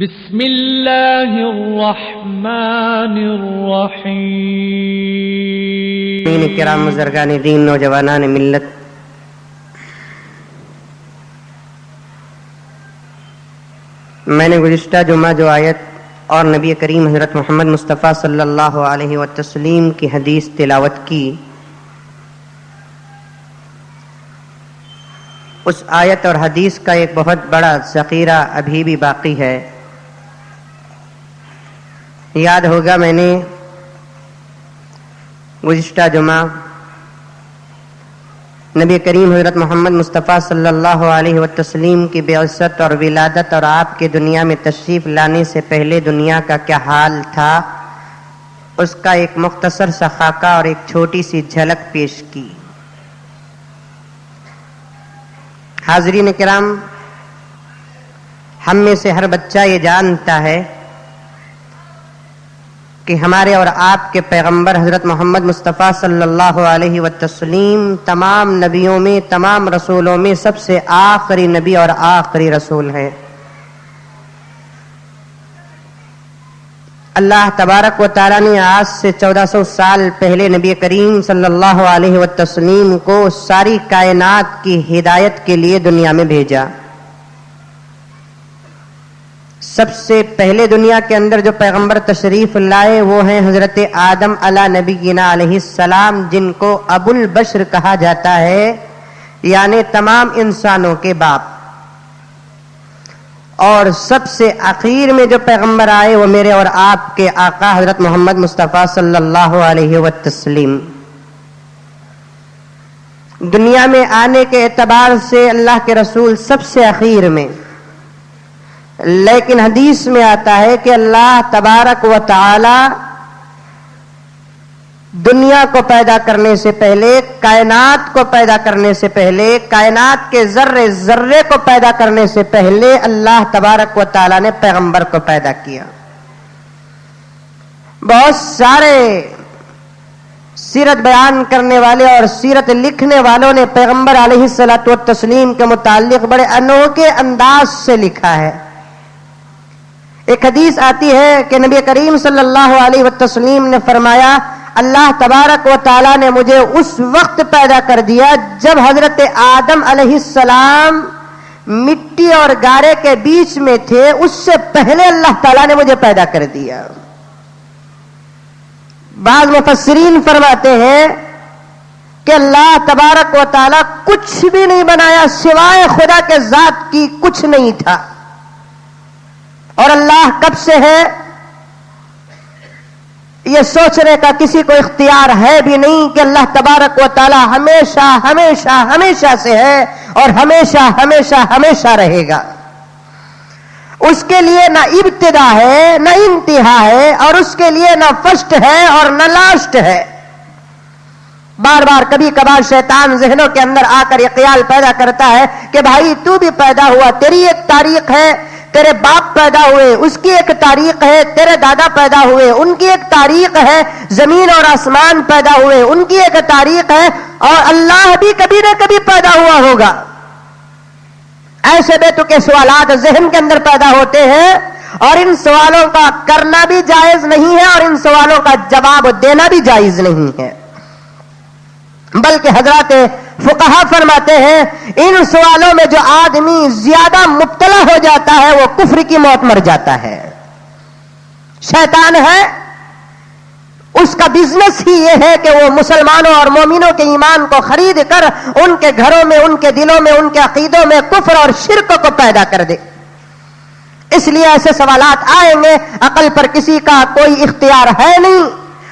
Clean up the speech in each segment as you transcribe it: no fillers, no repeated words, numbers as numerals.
بسم اللہ الرحمن الرحیم۔ کرام بزرگان دین، نوجوانان ملت، میں نے گزشتہ جمعہ جو آیت اور نبی کریم حضرت محمد مصطفیٰ صلی اللہ علیہ وسلم کی حدیث تلاوت کی، اس آیت اور حدیث کا ایک بہت بڑا ذخیرہ ابھی بھی باقی ہے۔ یاد ہوگا میں نے گزشتہ جمعہ نبی کریم حضرت محمد مصطفیٰ صلی اللہ علیہ وسلم کی بعثت اور ولادت اور آپ کے دنیا میں تشریف لانے سے پہلے دنیا کا کیا حال تھا، اس کا ایک مختصر سا خاکہ اور ایک چھوٹی سی جھلک پیش کی۔ حاضرین کرام، ہم میں سے ہر بچہ یہ جانتا ہے کہ ہمارے اور آپ کے پیغمبر حضرت محمد مصطفیٰ صلی اللہ علیہ وسلم تمام نبیوں میں، تمام رسولوں میں سب سے آخری نبی اور آخری رسول ہیں۔ اللہ تبارک و تعالیٰ نے آج سے 1400 سال پہلے نبی کریم صلی اللہ علیہ وسلم کو ساری کائنات کی ہدایت کے لیے دنیا میں بھیجا۔ سب سے پہلے دنیا کے اندر جو پیغمبر تشریف لائے وہ ہیں حضرت آدم علیہ نبینا علیہ السلام، جن کو ابو البشر کہا جاتا ہے، یعنی تمام انسانوں کے باپ۔ اور سب سے اخیر میں جو پیغمبر آئے وہ میرے اور آپ کے آقا حضرت محمد مصطفیٰ صلی اللہ علیہ وسلم۔ دنیا میں آنے کے اعتبار سے اللہ کے رسول سب سے اخیر میں، لیکن حدیث میں آتا ہے کہ اللہ تبارک و تعالی دنیا کو پیدا کرنے سے پہلے، کائنات کو پیدا کرنے سے پہلے، کائنات کے ذرے ذرے کو پیدا کرنے سے پہلے اللہ تبارک و تعالی نے پیغمبر کو پیدا کیا۔ بہت سارے سیرت بیان کرنے والے اور سیرت لکھنے والوں نے پیغمبر علیہ الصلوۃ والتسلیم کے متعلق بڑے انوکھے انداز سے لکھا ہے۔ ایک حدیث آتی ہے کہ نبی کریم صلی اللہ علیہ وسلم نے فرمایا، اللہ تبارک و تعالیٰ نے مجھے اس وقت پیدا کر دیا جب حضرت آدم علیہ السلام مٹی اور گارے کے بیچ میں تھے، اس سے پہلے اللہ تعالیٰ نے مجھے پیدا کر دیا۔ بعض مفسرین فرماتے ہیں کہ اللہ تبارک و تعالیٰ کچھ بھی نہیں بنایا سوائے خدا کے ذات کی، کچھ نہیں تھا۔ اور اللہ کب سے ہے یہ سوچنے کا کسی کو اختیار ہے بھی نہیں کہ اللہ تبارک و تعالی ہمیشہ ہمیشہ ہمیشہ سے ہے اور ہمیشہ ہمیشہ ہمیشہ رہے گا۔ اس کے لیے نہ ابتدا ہے نہ انتہا ہے، اور اس کے لیے نہ فرسٹ ہے اور نہ لاسٹ ہے۔ بار بار کبھی کبھار شیطان ذہنوں کے اندر آ کر یہ خیال پیدا کرتا ہے کہ بھائی تو بھی پیدا ہوا، تیری ایک تاریخ ہے، تیرے باپ پیدا ہوئے اس کی ایک تاریخ ہے، تیرے دادا پیدا ہوئے ان کی ایک تاریخ ہے، زمین اور آسمان پیدا ہوئے ان کی ایک تاریخ ہے، اور اللہ بھی کبھی نہ کبھی پیدا ہوا ہوگا۔ ایسے بے تکے سوالات ذہن کے اندر پیدا ہوتے ہیں، اور ان سوالوں کا کرنا بھی جائز نہیں ہے اور ان سوالوں کا جواب دینا بھی جائز نہیں ہے۔ بلکہ حضرات فقہا فرماتے ہیں ان سوالوں میں جو آدمی زیادہ مبتلا ہو جاتا ہے وہ کفر کی موت مر جاتا ہے۔ شیطان ہے، اس کا بزنس ہی یہ ہے کہ وہ مسلمانوں اور مومنوں کے ایمان کو خرید کر ان کے گھروں میں، ان کے دلوں میں، ان کے عقیدوں میں کفر اور شرک کو پیدا کر دے۔ اس لیے ایسے سوالات آئیں گے، عقل پر کسی کا کوئی اختیار ہے نہیں،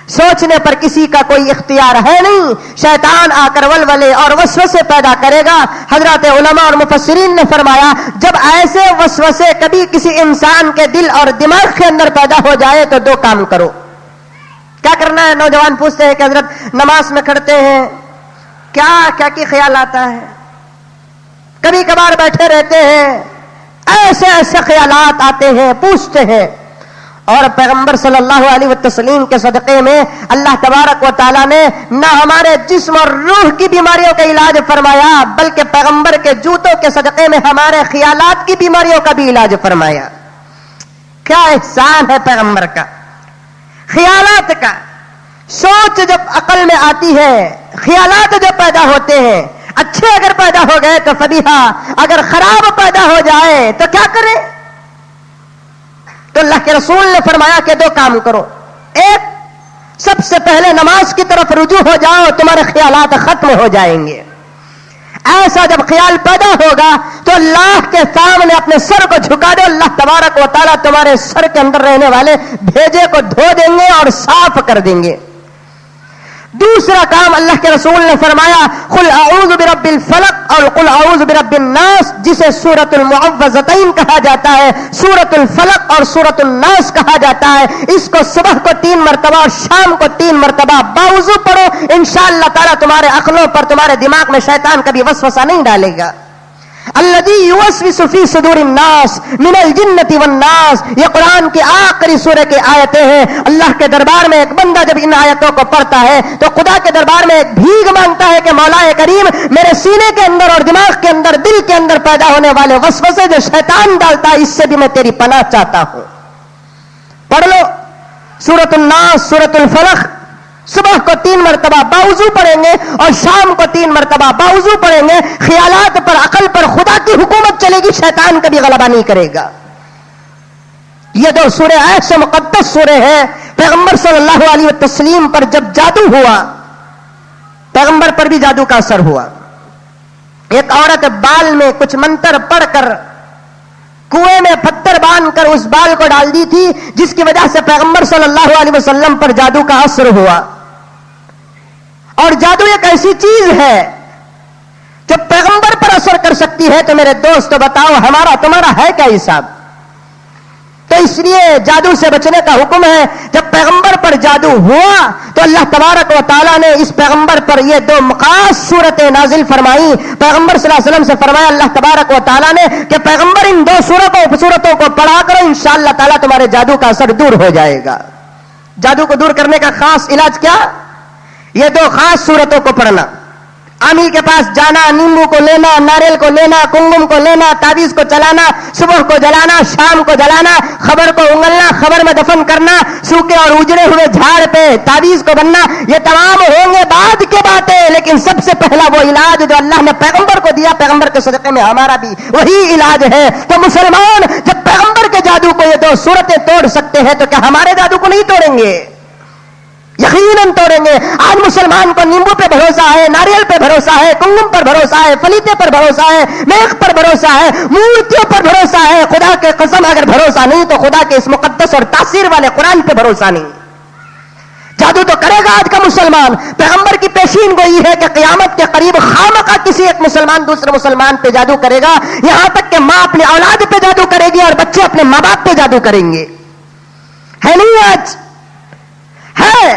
سوچنے پر کسی کا کوئی اختیار ہے نہیں، شیطان آ کر ولولے اور وسوسے پیدا کرے گا۔ حضرات علماء اور مفسرین نے فرمایا جب ایسے وسوسے کبھی کسی انسان کے دل اور دماغ کے اندر پیدا ہو جائے تو دو کام کرو۔ کیا کرنا ہے؟ نوجوان پوچھتے ہیں کہ حضرت نماز میں کھڑتے ہیں کیا کیا کی خیال آتا ہے، کبھی کبھار بیٹھے رہتے ہیں، ایسے ایسے خیالات آتے ہیں، پوچھتے ہیں۔ اور پیغمبر صلی اللہ علیہ وسلم کے صدقے میں اللہ تبارک و تعالیٰ نے نہ ہمارے جسم اور روح کی بیماریوں کا علاج فرمایا، بلکہ پیغمبر کے جوتوں کے صدقے میں ہمارے خیالات کی بیماریوں کا بھی علاج فرمایا۔ کیا احسان ہے پیغمبر کا، خیالات کا. سوچ جب عقل میں آتی ہے، خیالات جو پیدا ہوتے ہیں، اچھے اگر پیدا ہو گئے تو فبیہا، اگر خراب پیدا ہو جائے تو کیا کریں؟ تو اللہ کے رسول نے فرمایا کہ دو کام کرو. ایک، سب سے پہلے نماز کی طرف رجوع ہو جاؤ، تمہارے خیالات ختم ہو جائیں گے. ایسا جب خیال پیدا ہوگا تو اللہ کے سامنے اپنے سر کو جھکا دو، اللہ تبارک و تعالیٰ تمہارے سر کے اندر رہنے والے بھیجے کو دھو دیں گے اور صاف کر دیں گے. دوسرا کام اللہ کے رسول نے فرمایا قل اعوذ برب الفلق اور قل اعوذ برب الناس، جسے سورۃ المعوذتین کہا جاتا ہے، سورۃ الفلق اور سورۃ الناس کہا جاتا ہے. اس کو صبح کو 3 مرتبہ اور شام کو 3 مرتبہ باوضو پڑھو، انشاءاللہ تعالیٰ تمہارے عقلوں پر، تمہارے دماغ میں شیطان کبھی وسوسہ نہیں ڈالے گا. الذی یوسوس فی صدور الناس من الجنۃ والناس، یہ قرآن کی آخری سورہ کی آیتیں ہیں. اللہ کے دربار میں ایک بندہ جب ان آیتوں کو پڑھتا ہے تو خدا کے دربار میں ایک بھیک مانگتا ہے کہ مولا کریم میرے سینے کے اندر اور دماغ کے اندر، دل کے اندر پیدا ہونے والے وسوسے جو شیطان ڈالتا ہے، اس سے بھی میں تیری پناہ چاہتا ہوں. پڑھ لو سورۃ الناس، سورۃ الفلق. صبح کو 3 مرتبہ باوضو پڑھیں گے اور شام کو 3 مرتبہ باوضو پڑھیں گے. خیالات پر، عقل پر خدا کی حکومت چلے گی، شیطان کبھی غلبہ نہیں کرے گا. یہ دو سورے ایسے مقدس سورے ہیں. پیغمبر صلی اللہ علیہ وسلم پر جب جادو ہوا، پیغمبر پر بھی جادو کا اثر ہوا. ایک عورت بال میں کچھ منتر پڑھ کر کنویں میں پتھر باندھ کر اس بال کو ڈال دی تھی، جس کی وجہ سے پیغمبر صلی اللہ علیہ وسلم پر جادو کا اثر ہوا. اور جادو ایک ایسی چیز ہے جو پیغمبر پر اثر کر سکتی ہے. تو میرے دوست بتاؤ ہمارا تمہارا ہے کیا حساب؟ تو اس لیے جادو سے بچنے کا حکم ہے. جب پیغمبر پر جادو ہوا تو اللہ تبارک و تعالیٰ نے اس پیغمبر پر یہ 2 خاص صورتیں نازل فرمائی. پیغمبر صلی اللہ علیہ وسلم سے فرمایا اللہ تبارک و تعالیٰ نے کہ پیغمبر ان 2 صورتوں کو پڑھا کرو، انشاءاللہ تعالیٰ تمہارے جادو کا اثر دور ہو جائے گا. جادو کو دور کرنے کا خاص علاج کیا؟ یہ 2 خاص صورتوں کو پڑھنا. عامل کے پاس جانا، نیمبو کو لینا، ناریل کو لینا، کنگم کو لینا، تعویذ کو چلانا، صبح کو جلانا، شام کو جلانا، خبر کو انگلنا، خبر میں دفن کرنا، سوکھے اور اجڑے ہوئے جھاڑ پہ تعویذ کو بننا، یہ تمام ہوں گے بعد کی باتیں. لیکن سب سے پہلا وہ علاج جو اللہ نے پیغمبر کو دیا، پیغمبر کے صدقے میں ہمارا بھی وہی علاج ہے. تو مسلمان جب پیغمبر کے جادو کو یہ 2 صورتیں توڑ سکتے ہیں تو کیا ہمارے جادو کو نہیں توڑیں گے؟ یقیناً توڑیں گے. آج مسلمان کو نیمبو پہ بھروسہ ہے، ناریل پہ بھروسہ ہے، کنگم پر بھروسہ ہے، فلیتے پر بھروسہ ہے، میخ پر بھروسہ ہے، مورتیوں پر بھروسہ ہے. خدا کے قسم اگر بھروسہ نہیں تو خدا کے اس مقدس اور تاثیر والے قرآن پہ بھروسہ نہیں. جادو تو کرے گا آج کا مسلمان. پیغمبر کی پیشین گوئی ہے کہ قیامت کے قریب خامخواہ کسی ایک مسلمان دوسرے مسلمان پہ جادو کرے گا، یہاں تک کہ ماں اپنے اولاد پہ جادو کرے گی اور بچے اپنے ماں باپ پہ جادو کریں گے. ہے نہیں آج؟ ہے.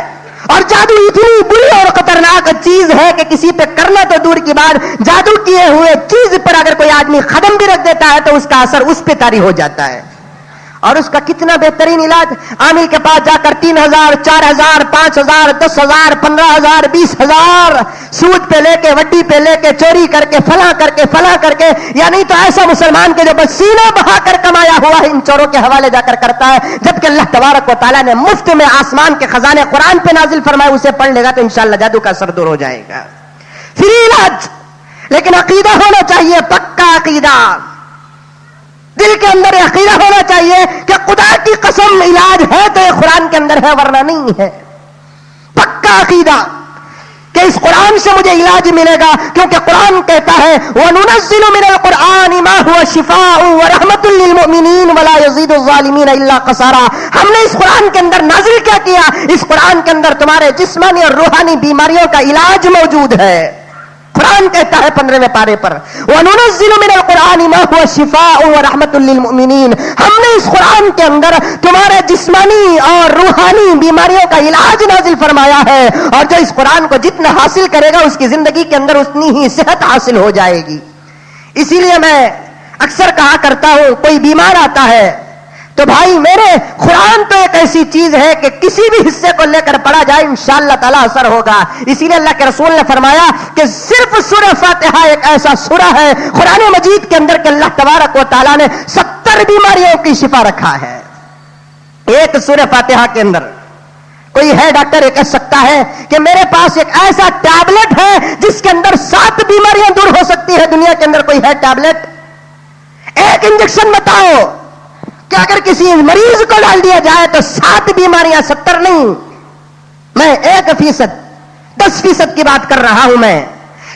اور جادو اتنی بری اور خطرناک چیز ہے کہ کسی پہ کرنا تو دور کی بات، جادو کیے ہوئے چیز پر اگر کوئی آدمی قدم بھی رکھ دیتا ہے تو اس کا اثر اس پہ طاری ہو جاتا ہے. اور اس کا کتنا بہترین علاج، عامل کے پاس جا کر 3000 4000 5000 10000 15000 20000 سود پہ لے کے، وڈی پہ لے کے، چوری کر کے، فلاں کر کے، یا نہیں تو ایسا مسلمان کے جو بس سینہ بہا کر کمایا ہوا ہے ان چوروں کے حوالے جا کر کرتا ہے. جبکہ اللہ تبارک و تعالیٰ نے مفت میں آسمان کے خزانے قرآن پہ نازل فرمائے، اسے پڑھ لے گا تو انشاءاللہ جادو کا اثر دور ہو جائے گا. فری علاج. لیکن عقیدہ ہونا چاہیے، پکا عقیدہ. دل کے اندر عقیدہ ہونا چاہیے کہ خدا کی قسم علاج ہے تو یہ قرآن کے اندر ہے، ورنہ نہیں ہے. پکا عقیدہ کہ اس قرآن سے مجھے علاج ملے گا، کیونکہ قرآن کہتا ہے وَنُنَزِّلُ مِنَ الْقُرْآنِ مَا هُوَ شِفَاءٌ وَرَحْمَةٌ لِّلْمُؤْمِنِينَ وَلَا يَزِيدُ الظَّالِمِينَ إِلَّا خَسَارًا. ہم نے اس قرآن کے اندر نازل کیا کیا؟ اس قرآن کے اندر تمہارے جسمانی اور روحانی بیماریوں کا علاج موجود ہے. قرآن کہتا ہے 15ویں پارے پر وَنُنَزِّلُ مِنَ الْقُرْآنِ مَا هُوَ شِفَاءٌ وَرَحْمَةٌ لِّلْمُؤْمِنِينَ. ہم نے اس قرآن کے اندر تمہارے جسمانی اور روحانی بیماریوں کا علاج نازل فرمایا ہے، اور جو اس قرآن کو جتنا حاصل کرے گا اس کی زندگی کے اندر اتنی ہی صحت حاصل ہو جائے گی. اسی لیے میں اکثر کہا کرتا ہوں، کوئی بیمار آتا ہے تو بھائی میرے، قرآن تو ایک ایسی چیز ہے کہ کسی بھی حصے کو لے کر پڑھا جائے انشاءاللہ تعالیٰ اثر ہوگا. اسی لیے اللہ کے رسول نے فرمایا کہ صرف سورہ فاتحہ ایک ایسا سورہ ہے قرآن مجید کے اندر کہ اللہ تبارک و تعالیٰ نے 70 بیماریوں کی شفا رکھا ہے. ایک سورہ فاتحہ کے اندر کوئی ہے ڈاکٹر یہ کہہ سکتا ہے کہ میرے پاس ایک ایسا ٹیبلٹ ہے جس کے اندر 7 بیماریاں دور ہو سکتی ہے؟ دنیا کے اندر کوئی ہے ٹیبلٹ؟ ایک انجیکشن بتاؤ کہ اگر کسی مریض کو ڈال دیا جائے تو 7 بیماریاں، 70 نہیں، میں 1%، 10% کی بات کر رہا ہوں میں،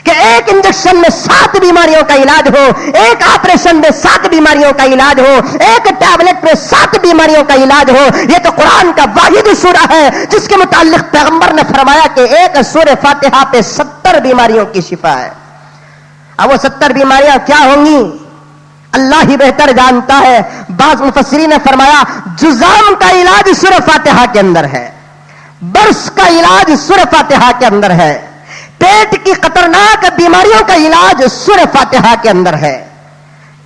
کہ ایک انجیکشن میں 7 بیماریوں کا علاج ہو، ایک آپریشن میں 7 بیماریوں کا علاج ہو، ایک ٹیبلٹ میں 7 بیماریوں کا علاج ہو۔ یہ تو قرآن کا واحد سورہ ہے جس کے متعلق پیغمبر نے فرمایا کہ ایک سورہ فاتحہ پہ 70 بیماریوں کی شفا ہے۔ اب وہ 70 بیماریاں کیا ہوں گی اللہ ہی بہتر جانتا ہے۔ بعض مفسرین نے فرمایا جذام کا علاج سورہ فاتحہ کے اندر ہے، برس کا علاج سورہ فاتحہ کے اندر ہے، پیٹ کی خطرناک بیماریوں کا علاج سورہ فاتحہ کے اندر ہے۔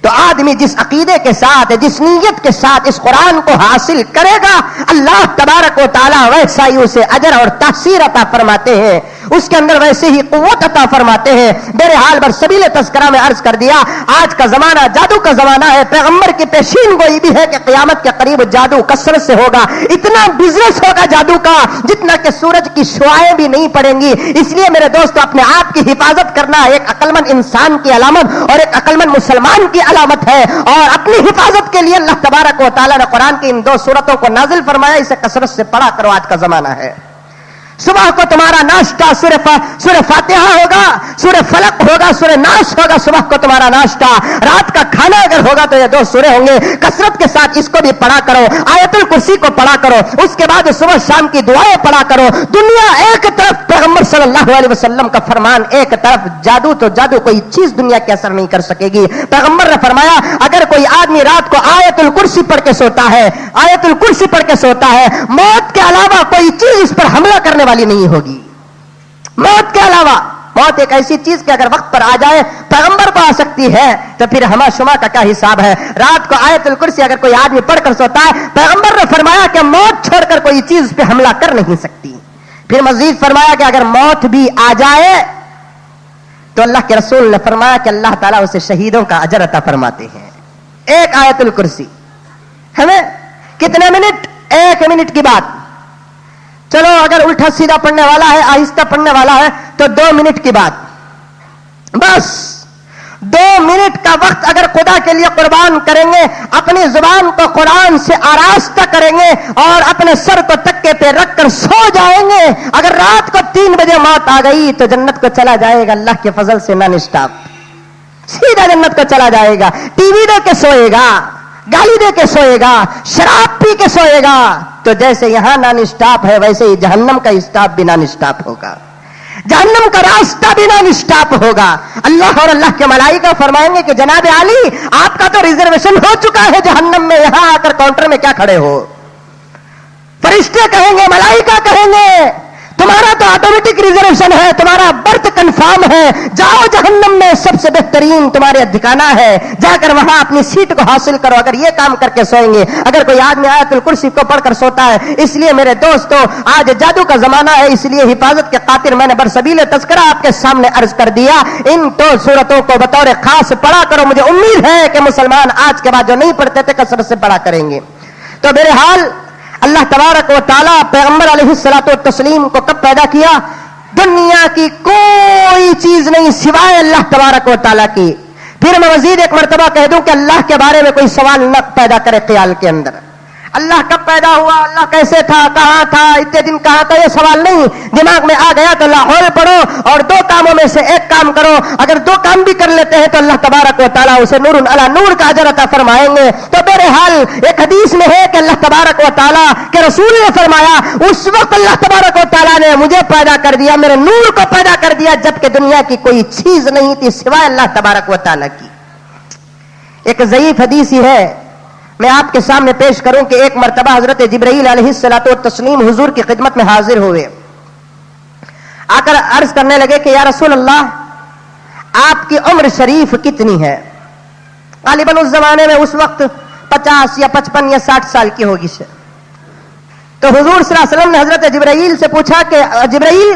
تو آدمی جس عقیدے کے ساتھ، جس نیت کے ساتھ اس قرآن کو حاصل کرے گا، اللہ تبارک و تعالیٰ ویسا ہی اسے اجر اور تحصیل عطا فرماتے ہیں، اس کے اندر ویسے ہی قوت عطا فرماتے ہیں۔ بہرحال برسبیل تذکرہ میں عرض کر دیا، آج کا زمانہ جادو کا زمانہ ہے۔ پیغمبر کی پیشین گوئی بھی ہے کہ قیامت کے قریب جادو کثرت سے ہوگا، اتنا بزنس ہوگا جادو کا جتنا کہ سورج کی شعاعیں بھی نہیں پڑیں گی۔ اس لیے میرے دوستو اپنے آپ کی حفاظت کرنا ایک عقلمند انسان کی علامت اور ایک عقلمند مسلمان کی علامت ہے، اور اپنی حفاظت کے لیے اللہ تبارک و تعالیٰ نے قرآن کی ان 2 سورتوں کو نازل فرمایا، اسے کثرت سے پڑھا کرو، آج کا زمانہ ہے۔ صبح کو تمہارا ناشتہ سورہ فاتحہ ہوگا، سورہ فلق ہوگا، سورہ ناس ہوگا، صبح کو تمہارا ناشتہ، رات کا کھانا اگر ہوگا تو یہ 2 سورے ہوں گے، کثرت کے ساتھ اس کو بھی پڑھا کرو، آیت الکرسی کو پڑھا کرو، اس کے بعد صبح شام کی دعائیں پڑھا کرو۔ دنیا ایک طرف، پیغمبر صلی اللہ علیہ وسلم کا فرمان ایک طرف، جادو تو جادو کوئی چیز دنیا کے اثر نہیں کر سکے گی۔ پیغمبر نے فرمایا اگر کوئی آدمی رات کو آیت الکرسی پڑھ کے سوتا ہے، آیت الکرسی پڑھ کے سوتا ہے، موت کے علاوہ کوئی چیز اس پر حملہ کرنے والی نہیں ہوگی۔ موت کے علاوہ، موت ایک ایسی چیز کہ اگر وقت پر آ جائے پیغمبر کو آ سکتی ہے تو پھر ہما شما کا کیا حساب ہے۔ رات کو آیت الکرسی اگر کوئی آدمی پڑھ کر سوتا ہے، پیغمبر نے فرمایا کہ موت چھوڑ کر کوئی چیز پہ حملہ کر نہیں سکتی۔ پھر مزید فرمایا کہ اگر موت بھی آ جائے تو اللہ کے رسول نے فرمایا کہ اللہ تعالیٰ اسے شہیدوں کا اجر عطا فرماتے ہیں۔ ایک آیت الکرسی ہمیں کتنے منٹ؟ 1 منٹ کی بات۔ چلو اگر الٹا سیدھا پڑھنے والا ہے، آہستہ پڑھنے والا ہے تو 2 منٹ کی بات، بس 2 منٹ کا وقت اگر خدا کے لیے قربان کریں گے، اپنی زبان کو قرآن سے آراستہ کریں گے اور اپنے سر کو تکے پہ رکھ کر سو جائیں گے، اگر رات کو 3 بجے موت آ گئی تو جنت کو چلا جائے گا اللہ کے فضل سے، نان اسٹاپ سیدھا جنت کو چلا جائے گا۔ ٹی وی دے کے سوئے گا، گالی دے کے سوئے گا، شراب پی کے سوئے گا، تو جیسے یہاں نان اسٹاپ ہے ویسے ہی جہنم کا اسٹاپ بھی نان اسٹاپ ہوگا، جہنم کا راستہ بھی نان اسٹاپ ہوگا۔ اللہ اور اللہ کے ملائکہ فرمائیں گے کہ جناب علی آپ کا تو ریزرویشن ہو چکا ہے جہنم میں، یہاں آ کر کاؤنٹر میں کیا کھڑے ہو؟ فرشتے کہیں گے، ملائکہ کہیں گے تمہارا تو آٹومیٹک ریزرویشن ہے، تمہارا برتھ کنفرم ہے، جاؤ جہنم میں سب سے بہترین تمہارے ٹھکانہ ہے، جا کر وہاں اپنی سیٹ کو حاصل کرو۔ اگر یہ کام کر کے سوئیں گے، اگر کوئی آدمی آیت الکرسی کو پڑھ کر سوتا ہے، اس لیے میرے دوستو آج جادو کا زمانہ ہے، اس لیے حفاظت کے خاطر میں نے برسبیل تذکرہ آپ کے سامنے عرض کر دیا، ان 2 سورتوں کو بطور خاص پڑھا کرو۔ مجھے امید ہے کہ مسلمان آج کے بعد جو نہیں پڑھتے تھے کثرت سے پڑھا کریں گے۔ تو بہرحال اللہ تبارک و تعالیٰ پیغمبر علیہ الصلوۃ والتسلیم کو کب پیدا کیا؟ دنیا کی کوئی چیز نہیں سوائے اللہ تبارک و تعالیٰ کی۔ پھر میں مزید ایک مرتبہ کہہ دوں کہ اللہ کے بارے میں کوئی سوال نہ پیدا کرے خیال کے اندر۔ اللہ کب پیدا ہوا، اللہ کیسے تھا، کہاں تھا، اتنے دن کہاں تھا، یہ سوال نہیں دماغ میں آ گیا تو لاہور پڑھو اور 2 کاموں میں سے ایک کام کرو۔ اگر 2 کام بھی کر لیتے ہیں تو اللہ تبارک و تعالیٰ اسے نور علی نور کا اجر عطا فرمائیں گے۔ تو بہرحال ایک حدیث میں ہے کہ اللہ تبارک و تعالیٰ کے رسول نے فرمایا اس وقت اللہ تبارک و تعالیٰ نے مجھے پیدا کر دیا، میرے نور کو پیدا کر دیا، جبکہ دنیا کی کوئی چیز نہیں تھی سوائے اللہ تبارک و تعالیٰ کی۔ ایک ضعیف حدیث ہی ہے، میں آپ کے سامنے پیش کروں کہ ایک مرتبہ حضرت جبرائیل علیہ الصلوۃ والتسلیم حضور کی خدمت میں حاضر ہوئے، آ کر عرض کرنے لگے کہ یا رسول اللہ آپ کی عمر شریف کتنی ہے؟ غالباً اس زمانے میں اس وقت 50 یا 55 یا 60 سال کی ہوگی سے۔ تو حضور صلی اللہ علیہ وسلم نے حضرت جبرائیل سے پوچھا کہ جبرائیل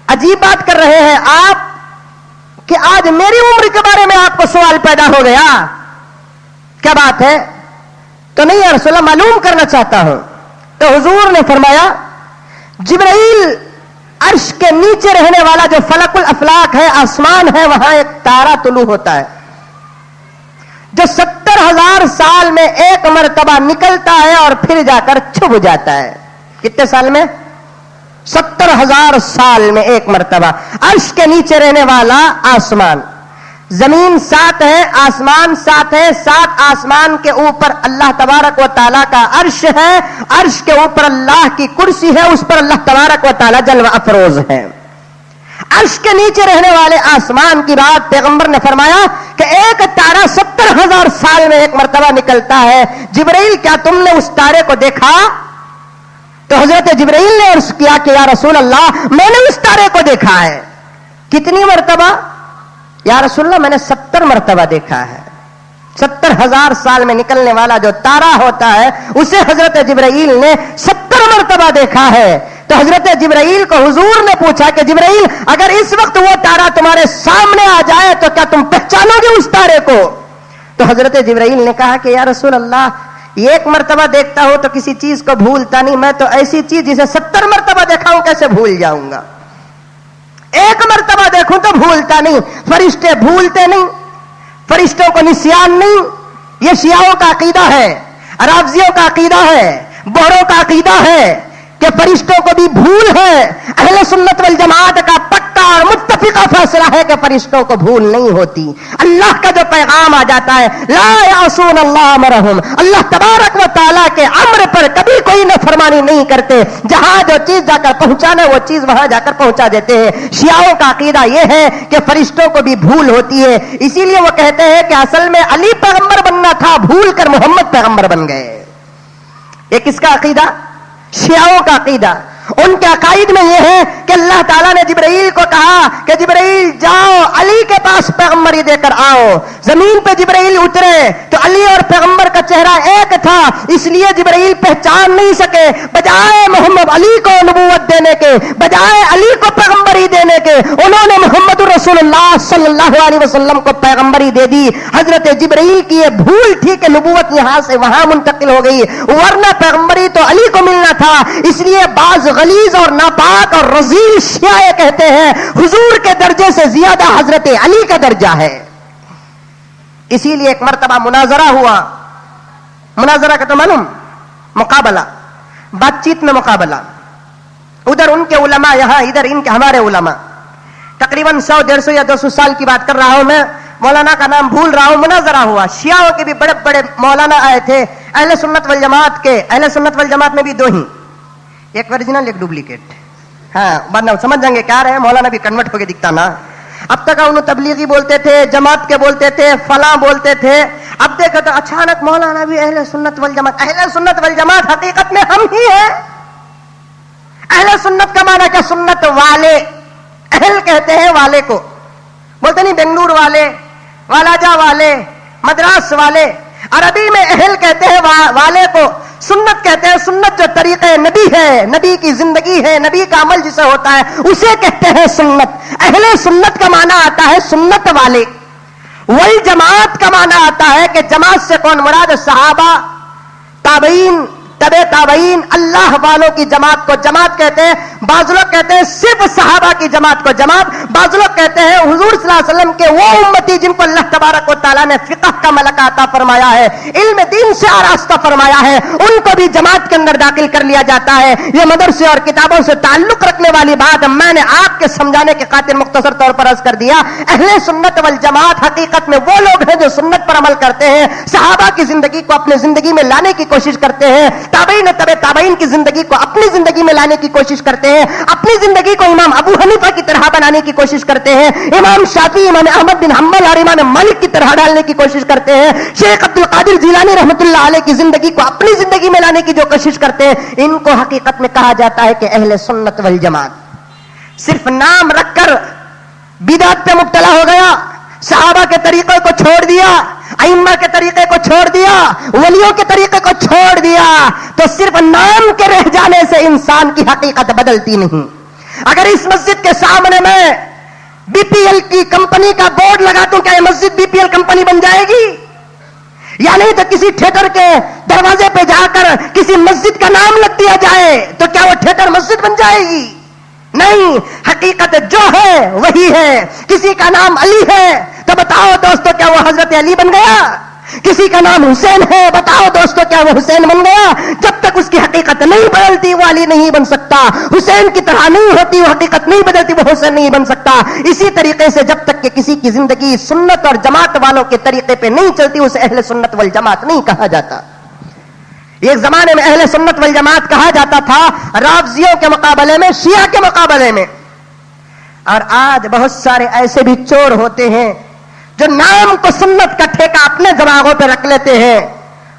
عجیب بات کر رہے ہیں آپ کہ آج میری عمر کے بارے میں آپ کو سوال پیدا ہو گیا، کیا بات ہے؟ تو نہیں یا رسول اللہ معلوم کرنا چاہتا ہوں۔ تو حضور نے فرمایا جبرائیل عرش کے نیچے رہنے والا جو فلک الافلاق ہے، آسمان ہے، وہاں ایک تارا طلوع ہوتا ہے جو 70,000 سال میں ایک مرتبہ نکلتا ہے اور پھر جا کر چھپ جاتا ہے. کتنے سال میں؟ 70,000 سال میں ایک مرتبہ. عرش کے نیچے رہنے والا آسمان، زمین 7 ہے، آسمان 7 ہے، 7 آسمان کے اوپر اللہ تبارک و تعالیٰ کا عرش ہے، عرش کے اوپر اللہ کی کرسی ہے، اس پر اللہ تبارک و تعالیٰ جلوہ افروز ہے. عرش کے نیچے رہنے والے آسمان کی بات پیغمبر نے فرمایا کہ ایک تارا 70,000 سال میں ایک مرتبہ نکلتا ہے. جبرائیل کیا تم نے اس تارے کو دیکھا؟ تو حضرت جبرائیل نے عرض کیا کہ یا رسول اللہ میں نے اس تارے کو دیکھا ہے. کتنی مرتبہ؟ یا رسول اللہ میں نے 70 مرتبہ دیکھا ہے. 70,000 سال میں نکلنے والا جو تارا ہوتا ہے اسے حضرت جبرائیل نے 70 مرتبہ دیکھا ہے. تو حضرت جبرائیل کو حضور نے پوچھا کہ جبرائیل اگر اس وقت وہ تارا تمہارے سامنے آ جائے تو کیا تم پہچانو گے اس تارے کو؟ تو حضرت جبرائیل نے کہا کہ یا رسول اللہ ایک مرتبہ دیکھتا ہو تو کسی چیز کو بھولتا نہیں، میں تو ایسی چیز جسے 70 مرتبہ دیکھا ہوں کیسے بھول جاؤں گا؟ ایک مرتبہ دیکھوں تو بھولتا نہیں. فرشتے بھولتے نہیں، فرشتوں کو نسیان نہیں. یہ شیعوں کا عقیدہ ہے، رافضیوں کا عقیدہ ہے، بہروں کا عقیدہ ہے کہ فرشتوں کو بھی بھول ہے. اہل سنت والجماعت کا پکا اور متفقہ فیصلہ ہے کہ فرشتوں کو بھول نہیں ہوتی. اللہ کا جو پیغام آ جاتا ہے لا یعصون اللہ امرہم، اللہ تبارک و تعالیٰ کے امر پر کبھی کوئی نافرمانی نہیں کرتے. جہاں جو چیز جا کر پہنچانا وہ چیز وہاں جا کر پہنچا دیتے ہیں. شیعوں کا عقیدہ یہ ہے کہ فرشتوں کو بھی بھول ہوتی ہے، اسی لیے وہ کہتے ہیں کہ اصل میں علی پیغمبر بننا تھا، بھول کر محمد پیغمبر بن گئے. یہ کس کا عقیدہ؟ شیعوں کا عقیدہ. ان کے عقائد میں یہ ہے کہ اللہ تعالیٰ نے جبرائیل کو کہا کہ جبرائیل جاؤ علی کے پاس پیغمبری دے کر آؤ. زمین پہ جبرائیل اترے تو علی اور پیغمبر کا چہرہ ایک تھا، اس لیے جبرائیل پہچان نہیں سکے. بجائے محمد علی کو نبوت دینے کے، بجائے علی کو پیغمبری دینے کے، انہوں نے محمد رسول اللہ صلی اللہ علیہ وسلم کو پیغمبری دے دی. حضرت جبرائیل کی یہ بھول تھی کہ نبوت یہاں سے وہاں منتقل ہو گئی، ورنہ پیغمبری تو علی کو ملنا تھا. اس لیے بعض غلیظ اور ناپاک اور رذیل شیعہ کہتے ہیں حضور کے درجے سے زیادہ حضرت علی کا درجہ ہے. اسی لیے ایک مرتبہ مناظرہ ہوا. مناظرہ کا تو معلوم، مقابلہ، بات چیت میں مقابلہ. ادھر ان کے علماء، یہاں ادھر ان کے ہمارے علماء. تقریباً 100-150 یا 200 سال کی بات کر رہا ہوں میں، مولانا کا نام بھول رہا ہوں. مناظرہ ہوا، شیعوں کے بھی بڑے بڑے مولانا آئے تھے. اہل سنت والجماعت کے، اہل سنت والجماعت میں بھی دو ہی، ایک اوریجنل ایک ڈپلیکیٹ. ہاں بعد میں سمجھ جائیں گے کیا رہے، مولانا بھی کنورٹ ہو کے دکھتا نا. اب تک انہوں تبلیغی بولتے تھے، جماعت کے بولتے تھے، فلاں بولتے تھے. اب دیکھو تو اچانک مولانا بھی اہل سنت والجماعت. اہل سنت والجماعت حقیقت میں ہم ہی ہیں. اہل سنت کا معنی کیا؟ سنت والے. اہل کہتے ہیں والے کو، بولتے نہیں بنگلور والے، والاجا والے، مدراس والے. عربی میں اہل کہتے ہیں والے کو. سنت کہتے ہیں، سنت جو طریقہ نبی ہے، نبی کی زندگی ہے، نبی کا عمل جسے ہوتا ہے اسے کہتے ہیں سنت. اہل سنت کا معنی آتا ہے سنت والے. والجماعت کا معنی آتا ہے کہ جماعت سے کون مراد؟ صحابہ، تابعین، تبع تابعین، اللہ والوں کی جماعت کو جماعت کہتے ہیں. بعض لوگ کہتے ہیں صرف صحابہ کی جماعت کو جماعت. بعض لوگ کہتے ہیں حضور صلی اللہ علیہ وسلم کے وہ امتی جن کو اللہ تبارک و تعالیٰ نے فقہ کا ملکہ عطا فرمایا ہے، علم دین سے آراستہ فرمایا ہے، ان کو بھی جماعت کے اندر داخل کر لیا جاتا ہے. یہ مدرسے اور کتابوں سے تعلق رکھنے والی بات میں نے آپ کے سمجھانے کے خاطر مختصر طور پر عرض کر دیا. اہل سنت والجماعت حقیقت میں وہ لوگ ہیں جو سنت پر عمل کرتے ہیں، صحابہ کی زندگی کو اپنے زندگی میں لانے کی کوشش کرتے ہیں، تابعین و تبع تابعین کی زندگی کو اپنی زندگی میں لانے کی کوشش کرتے ہیں، اپنی زندگی کو امام ابو حنیفہ کی طرح بنانے کی کوشش کرتے ہیں، امام شافعی، امام احمد بن حنبل اور امام مالک کی طرح ڈالنے کی کوشش کرتے ہیں، شیخ عبد القادر جیلانی رحمۃ اللہ علیہ کی زندگی کو اپنی زندگی میں لانے کی جو کوشش کرتے ہیں. ان کو حقیقت میں کہا جاتا ہے کہ اہل سنت والجماعت. صرف نام رکھ کر بدعت پہ مبتلا ہو گیا، صحابہ کے طریقے کو چھوڑ دیا، ائمہ کے طریقے کو چھوڑ دیا، ولیوں کے طریقے کو چھوڑ دیا، تو صرف نام کے رہ جانے سے انسان کی حقیقت بدلتی نہیں. اگر اس مسجد کے سامنے میں بی پی ایل کی کمپنی کا بورڈ لگا دوں، کیا یہ مسجد بی پی ایل کمپنی بن جائے گی؟ یا نہیں تو کسی تھیٹر کے دروازے پہ جا کر کسی مسجد کا نام لکھ دیا جائے تو کیا وہ تھیٹر مسجد بن جائے گی؟ نہیں، حقیقت جو ہے وہی ہے. کسی کا نام علی ہے تو بتاؤ دوستو کیا وہ حضرت علی بن گیا؟ کسی کا نام حسین ہے، بتاؤ دوستو کیا وہ حسین بن گیا؟ جب تک اس کی حقیقت نہیں بدلتی وہ علی نہیں بن سکتا. حسین کی طرح نہیں ہوتی وہ حقیقت نہیں بدلتی وہ حسین نہیں بن سکتا. اسی طریقے سے جب تک کہ کسی کی زندگی سنت اور جماعت والوں کے طریقے پہ نہیں چلتی اسے اہل سنت والجماعت نہیں کہا جاتا. ایک زمانے میں اہل سنت والجماعت کہا جاتا تھا رافضیوں کے مقابلے میں، شیعہ کے مقابلے میں. اور آج بہت سارے ایسے بھی چور ہوتے ہیں جو نام کو سنت کا ٹھیکہ اپنے دماغوں پہ رکھ لیتے ہیں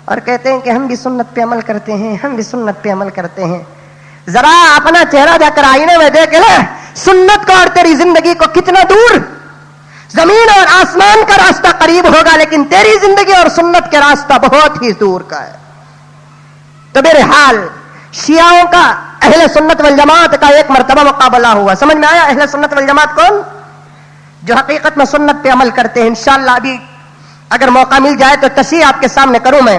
اور کہتے ہیں کہ ہم بھی سنت پہ عمل کرتے ہیں، ہم بھی سنت پہ عمل کرتے ہیں. ذرا اپنا چہرہ جا کر آئینے میں دیکھ لے، سنت کو اور تیری زندگی کو کتنا دور. زمین اور آسمان کا راستہ قریب ہوگا لیکن تیری زندگی اور سنت کا راستہ بہت ہی دور کا ہے. تو میرے حال شیعوں کا اہل سنت والجماعت کا ایک مرتبہ مقابلہ ہوا. سمجھ میں آیا؟ اہل سنت والجماعت کون؟ جو حقیقت میں سنت پہ عمل کرتے ہیں. انشاءاللہ ابھی اگر موقع مل جائے تو تشریح آپ کے سامنے کروں میں.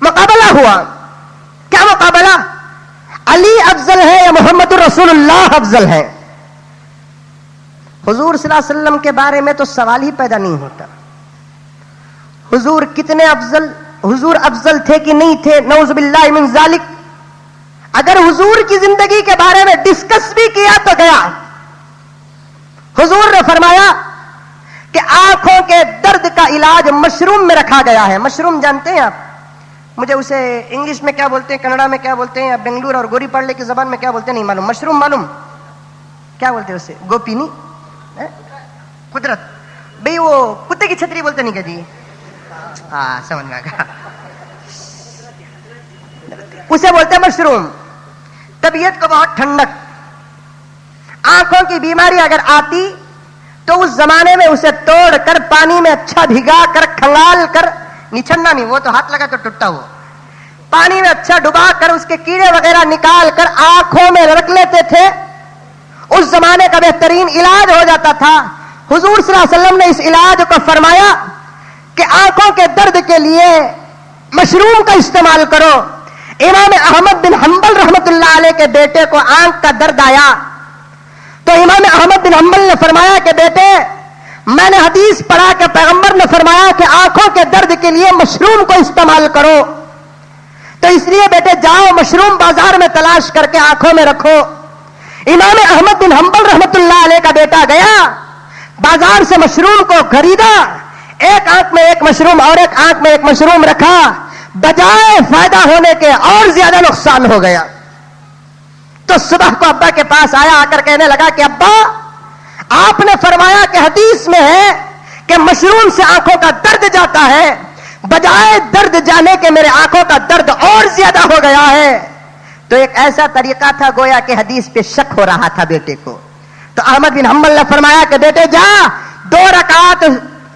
مقابلہ ہوا. کیا مقابلہ؟ علی افضل ہے یا محمد الرسول اللہ افضل ہے؟ حضور صلی اللہ علیہ وسلم کے بارے میں تو سوال ہی پیدا نہیں ہوتا. حضور کتنے افضل، حضور افضل تھے کہ نہیں تھے؟ نعوذ باللہ من ذالک. اگر حضور کی زندگی کے بارے میں ڈسکس بھی کیا تو گیا. حضور نے فرمایا کہ آنکھوں کے درد کا علاج مشروم میں رکھا گیا ہے. مشروم جانتے ہیں آپ؟ مجھے اسے انگلش میں کیا بولتے ہیں، کنڑا میں کیا بولتے ہیں، یا بنگلور اور گوری پاڑلے کی زبان میں کیا بولتے ہیں نہیں معلوم. مشروم معلوم کیا بولتے ہیں اسے؟ گوپینی، قدرت. بھئی وہ کتے کی چھتری بولتے نہیں کیا جی؟ ہاں سمجھ میں آ گیا. اسے بولتے ہیں مشروم. طبیعت کو بہت ٹھنڈک. آنکھوں کی بیماری اگر آتی تو اس زمانے میں اسے توڑ کر پانی میں اچھا بھگا کر کھنگال کر، نچھڑنا نہیں، وہ تو ہاتھ لگا تو ٹوٹا. وہ پانی میں اچھا ڈبا کر اس کے کیڑے وغیرہ نکال کر آنکھوں میں رکھ لیتے تھے. اس زمانے کا بہترین علاج ہو جاتا تھا. حضور صلی اللہ علیہ وسلم نے اس علاج کو فرمایا کہ آنکھوں کے درد کے لیے مشروم کا استعمال کرو. امام احمد بن حنبل رحمت اللہ علیہ کے بیٹے کو آنکھ کا درد آیا تو امام احمد بن حنبل نے فرمایا کہ بیٹے، میں نے حدیث پڑھا کہ پیغمبر نے فرمایا کہ آنکھوں کے درد کے لیے مشروم کو استعمال کرو، تو اس لیے بیٹے جاؤ مشروم بازار میں تلاش کر کے آنکھوں میں رکھو. امام احمد بن حنبل رحمت اللہ علیہ کا بیٹا گیا بازار سے مشروم کو خریدا، ایک آنکھ میں ایک مشروم اور ایک آنکھ میں ایک مشروم رکھا. بجائے فائدہ ہونے کے اور زیادہ نقصان ہو گیا. تو صبح کو ابا کے پاس آیا، آ کر کہنے لگا کہ ابا آپ نے فرمایا کہ حدیث میں ہے کہ مشروم سے آنکھوں کا درد جاتا ہے، بجائے درد جانے کے میرے آنکھوں کا درد اور زیادہ ہو گیا ہے. تو ایک ایسا طریقہ تھا گویا کہ حدیث پہ شک ہو رہا تھا بیٹے کو. تو احمد بن حنبل نے فرمایا کہ بیٹے جا 2 رکعات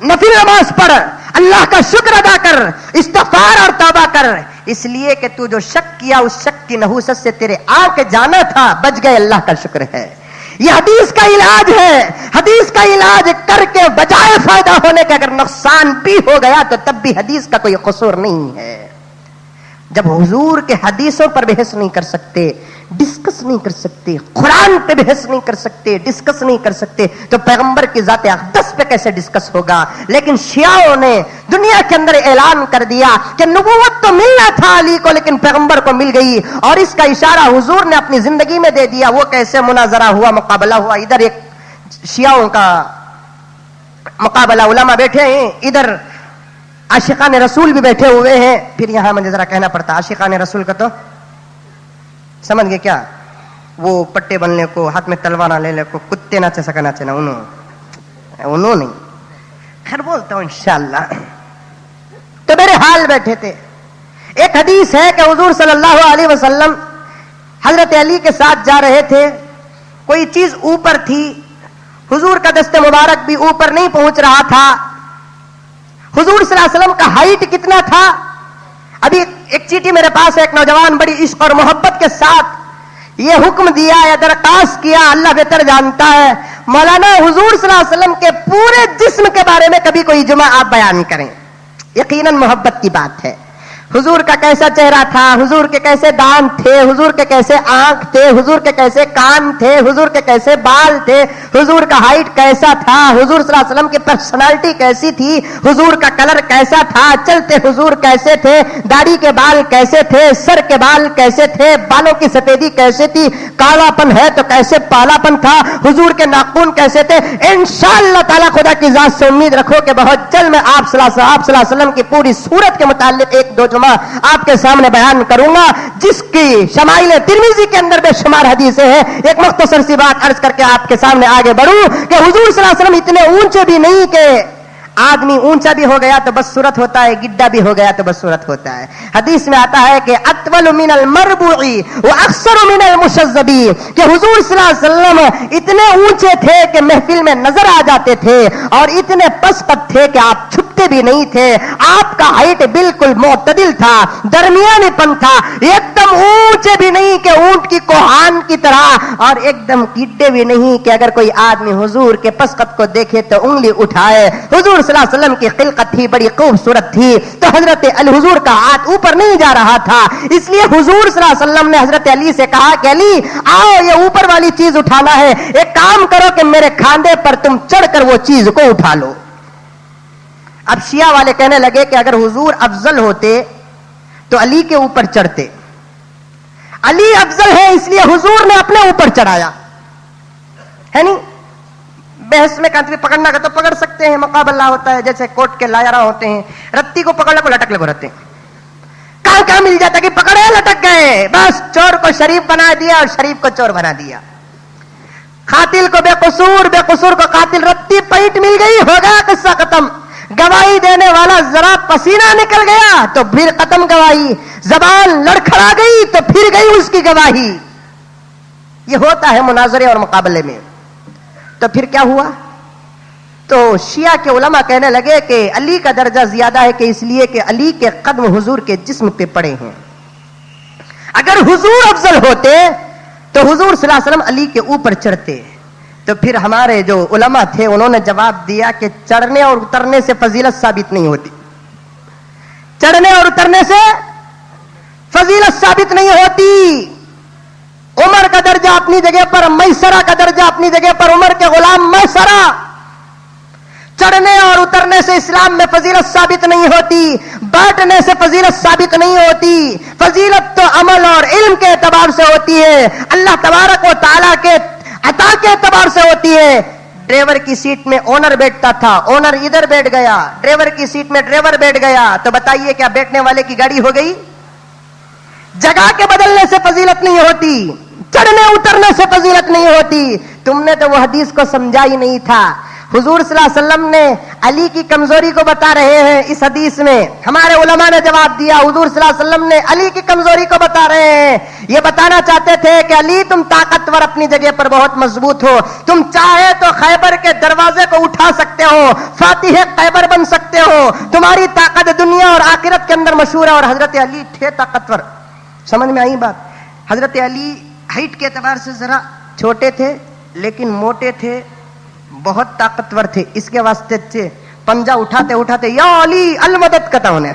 نفل نماز پڑھ، اللہ کا شکر ادا کر، استغفار اور توبہ کر، اس لیے کہ تو جو شک کیا اس شک کی نحوست سے تیرے آنکھ جانا تھا، بچ گئے، اللہ کا شکر ہے. یہ حدیث کا علاج ہے. حدیث کا علاج کر کے بجائے فائدہ ہونے کے اگر نقصان بھی ہو گیا تو تب بھی حدیث کا کوئی قصور نہیں ہے. جب حضور کے حدیثوں پر بحث نہیں کر سکتے، ڈسکس نہیں کر سکتے، قرآن پہ بحث نہیں کر سکتے، ڈسکس نہیں کر سکتے، تو پیغمبر کی ذات اقدس پہ کیسے ڈسکس ہوگا؟ لیکن شیعوں نے دنیا کے اندر اعلان کر دیا کہ نبوت تو ملنا تھا علی کو لیکن پیغمبر کو مل گئی، اور اس کا اشارہ حضور نے اپنی زندگی میں دے دیا. وہ کیسے مناظرہ ہوا، مقابلہ ہوا؟ ادھر ایک شیعوں کا مقابلہ، علماء بیٹھے ہیں، ادھر عاشقان رسول بھی بیٹھے ہوئے ہیں. پھر یہاں مجھے ذرا کہنا پڑتا عاشقان رسول کا تو سمجھ گئے کیا؟ وہ پٹے بننے کو، ہاتھ میں تلوار لے لے کو، کتے ناچے سکا ناچے نا، انہوں نہیں. خیر بولتا ہوں انشاءاللہ. تو میرے حال بیٹھے تھے. ایک حدیث ہے کہ حضور صلی اللہ علیہ وسلم حضرت علی کے ساتھ جا رہے تھے، کوئی چیز اوپر تھی، حضور کا دست مبارک بھی اوپر نہیں پہنچ رہا تھا. حضور صلی اللہ علیہ وسلم کا ہائٹ کتنا تھا؟ ابھی ایک چیٹی میرے پاس ہے، ایک نوجوان بڑی عشق اور محبت کے ساتھ یہ حکم دیا یا درخواست کیا، اللہ بہتر جانتا ہے، مولانا حضور صلی اللہ علیہ وسلم کے پورے جسم کے بارے میں کبھی کوئی جمعہ آپ بیان کریں. یقیناً محبت کی بات ہے. حضور کا کیسا چہرہ تھا, حضور کے کیسے دانت تھے, حضور کے کیسے آنکھ تھے, حضور کے کیسے کان تھے, حضور کے کیسے بال تھے, حضور کا ہائٹ کیسا تھا, حضور صلی اللہ علیہ وسلم کی پرسنالٹی کیسی تھی, حضور کا کلر کیسا تھا, چلتے حضور کیسے تھے, داڑھی کے بال کیسے تھے, سر کے بال کیسے تھے, بالوں کی سفیدی کیسے تھی, کالا پن ہے تو کیسے پالا پن تھا, حضور کے ناخن کیسے تھے. انشاءاللہ تعالی خدا کی ذات سے امید رکھو کہ بہت جلد میں آپ صلی اللہ علیہ وسلم کی پوری صورت کے متعلق ایک دو آپ کے سامنے بیان کروں گا, جس کی شمائل ترمذی کے اندر بے شمار حدیثیں ہیں. ایک مختصر سی بات عرض کر کے آپ کے سامنے آگے بڑھوں کہ حضور صلی اللہ علیہ وسلم اتنے اونچے بھی نہیں کہ آدمی اونچا بھی ہو گیا تو بس صورت ہوتا ہے, گڈھا بھی ہو گیا تو بس صورت ہوتا ہے. حدیث میں آتا ہے کہ اطول من المربوع واکثر من المشذب, کہ حضور صلی اللہ علیہ وسلم اتنے اونچے تھے کہ محفل میں نظر آ جاتے تھے, اور اتنے پس قد تھے کہ آپ چھپتے بھی نہیں تھے. آپ کا ہائٹ بالکل معتدل تھا, درمیانی پن تھا, ایک دم اونچے بھی نہیں کہ اونٹ کی کوہان کی طرح, اور ایک دم گڈھے بھی نہیں کہ اگر کوئی آدمی حضور کے پس قد کو دیکھے تو انگلی اٹھائے. حضور صلی اللہ علیہ وسلم کی خلقت تھی بڑی خوبصورت تھی, تو حضرت علی حضور کا ہاتھ اوپر نہیں جا رہا تھا, اس لیے حضور صلی اللہ علیہ وسلم نے حضرت علی سے کہا کہ علی آؤ یہ اوپر والی چیز اٹھانا ہے, ایک کام کرو کہ میرے کھاندے پر تم چڑھ کر وہ چیز کو اٹھا لو. اب شیعہ والے کہنے لگے کہ اگر حضور افضل ہوتے تو علی کے اوپر چڑھتے, علی افضل ہے اس لیے حضور نے اپنے اوپر چڑھایا ہے. نہیں بحث میں کہتے پکڑنا کا تو پکڑ سکتے ہیں, مقابلہ ہوتا ہے جیسے کوٹ کے لائرہ ہوتے ہیں, رتی کو پکڑ لے کو لٹک لے کو رہتے ہیں, کہاں کہاں مل جاتا کہ پکڑے لٹک گئے, بس چور کو شریف بنا دیا اور شریف کو چور بنا دیا, قاتل کو بے قصور, بے قصور کو قاتل, رتی پیٹ مل گئی, ہو گیا قصہ ختم. گواہی دینے والا ذرا پسینہ نکل گیا تو پھر ختم گواہی, زبان لڑکھڑا گئی تو پھر گئی اس کی گواہی. یہ ہوتا ہے مناظرے اور مقابلے میں. تو پھر کیا ہوا, تو شیعہ کے علماء کہنے لگے کہ علی کا درجہ زیادہ ہے, کہ اس لیے کہ علی کے قدم حضور کے جسم پہ پڑے ہیں. اگر حضور افضل ہوتے تو حضور صلی اللہ علیہ وسلم علی کے اوپر چڑھتے. تو پھر ہمارے جو علماء تھے انہوں نے جواب دیا کہ چڑھنے اور اترنے سے فضیلت ثابت نہیں ہوتی, چڑھنے اور اترنے سے فضیلت ثابت نہیں ہوتی. عمر کا درجہ اپنی جگہ پر, میسرہ کا درجہ اپنی جگہ پر, عمر کے غلام میسرہ. چڑھنے اور اترنے سے اسلام میں فضیلت ثابت نہیں ہوتی, بیٹھنے سے فضیلت ثابت نہیں ہوتی. فضیلت تو عمل اور علم کے اعتبار سے ہوتی ہے, اللہ تبارک و تعالیٰ کے عطا کے اعتبار سے ہوتی ہے. ڈرائیور کی سیٹ میں اونر بیٹھتا تھا, اونر ادھر بیٹھ گیا, ڈرائیور کی سیٹ میں ڈرائیور بیٹھ گیا, تو بتائیے کیا بیٹھنے والے کی گاڑی ہو گئی؟ جگہ کے بدلنے سے فضیلت نہیں ہوتی, چڑھنے اترنے سے فضیلت نہیں ہوتی. تم نے تو وہ حدیث کو سمجھا ہی نہیں تھا. حضور صلی اللہ علیہ وسلم نے علی کی کمزوری کو بتا رہے ہیں اس حدیث میں. ہمارے علماء نے جواب دیا, حضور صلی اللہ علیہ وسلم نے علی کی کمزوری کو بتا رہے ہیں. یہ بتانا چاہتے تھے کہ علی تم طاقتور اپنی جگہ پر بہت مضبوط ہو, تم چاہے تو خیبر کے دروازے کو اٹھا سکتے ہو, فاتح خیبر بن سکتے ہو, تمہاری طاقت دنیا اور آخرت کے اندر مشہور ہے. اور حضرت علی تھے طاقتور. سمجھ میں آئی بات؟ حضرت علی ہائٹ کے اعتبار سے ذرا چھوٹے تھے لیکن موٹے تھے, بہت طاقتور تھے. اس کے واسطے سے پنجا اٹھاتے اٹھاتے یا علی المدد کہتا انہیں.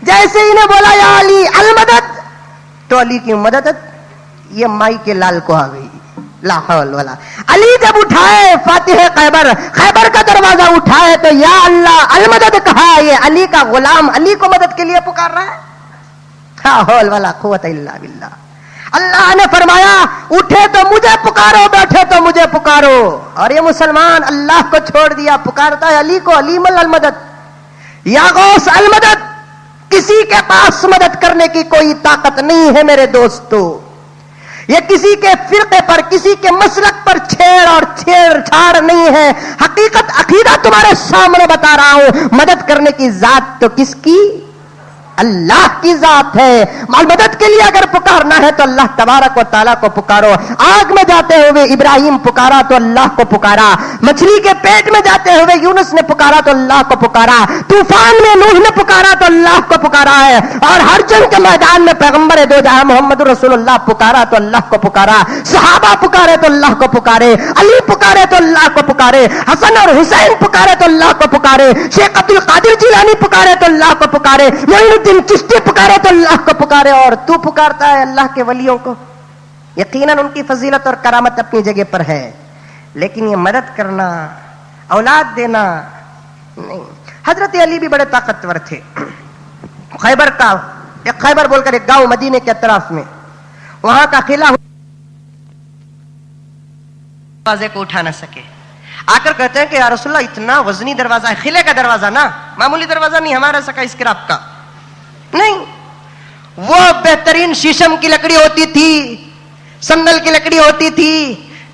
جیسے ہی نے بولا یا علی المدد تو علی کی مدد یہ مائی کے لال کو آ گئی. لا حول ولا. علی جب اٹھائے فاتح خیبر, خیبر کا دروازہ اٹھائے تو یا اللہ المدد کہا. یہ علی کا غلام علی کو مدد کے لیے پکار رہا ہے. لا حول ولا قوت الا باللہ. اللہ نے فرمایا اٹھے تو مجھے پکارو, بیٹھے تو مجھے پکارو. اور یہ مسلمان اللہ کو چھوڑ دیا, پکارتا ہے علی کو. علی مل المدد, یا غوث المدد. کسی کے پاس مدد کرنے کی کوئی طاقت نہیں ہے میرے دوستو. یہ کسی کے فرقے پر, کسی کے مسلک پر چھیڑ اور چھیڑ چھاڑ نہیں ہے. حقیقت عقیدہ تمہارے سامنے بتا رہا ہوں. مدد کرنے کی ذات تو کس کی؟ اللہ کی ذات ہے. مال مدد کے لیے اگر پکارنا ہے تو اللہ تبارک و تعالیٰ کو پکارو. آگ میں جاتے ہوئے ابراہیم پکارا تو اللہ کو پکارا. مچھلی کے پیٹ میں جاتے ہوئے یونس نے پکارا تو اللہ کو پکارا. طوفان میں نوح نے پکارا تو اللہ کو پکارا ہے. اور ہر جنگ کے میدان میں پیغمبر دو جہاں محمد رسول اللہ پکارا تو اللہ کو پکارا. صحابہ پکارے تو اللہ کو پکارے. علی پکارے تو اللہ کو پکارے. حسن اور حسین پکارے تو اللہ کو پکارے. شیخ عبد القادر جیلانی پکارے تو اللہ کو پکارے. دن چشتی پکارے تو اللہ کو پکارے. اور تو پکارتا ہے اللہ کے ولیوں کو. یقیناً ان کی فضیلت اور کرامت اپنی جگہ پر ہے, لیکن یہ مدد کرنا, اولاد دینا نہیں. حضرت علی بھی بڑے طاقتور تھے. خیبر کا ایک خیبر بول کر ایک گاؤں مدینے کے اطراف میں, وہاں کا قلعہ دروازے کو اٹھا نہ سکے. آ کر کہتے ہیں کہ یا رسول اللہ اتنا وزنی دروازہ ہے. قلعے کا دروازہ نا, معمولی دروازہ نہیں ہمارا سکا اسکراپ کا نہیں, وہ بہترین شیشم کی لکڑی ہوتی تھی, سندل کی لکڑی ہوتی تھی,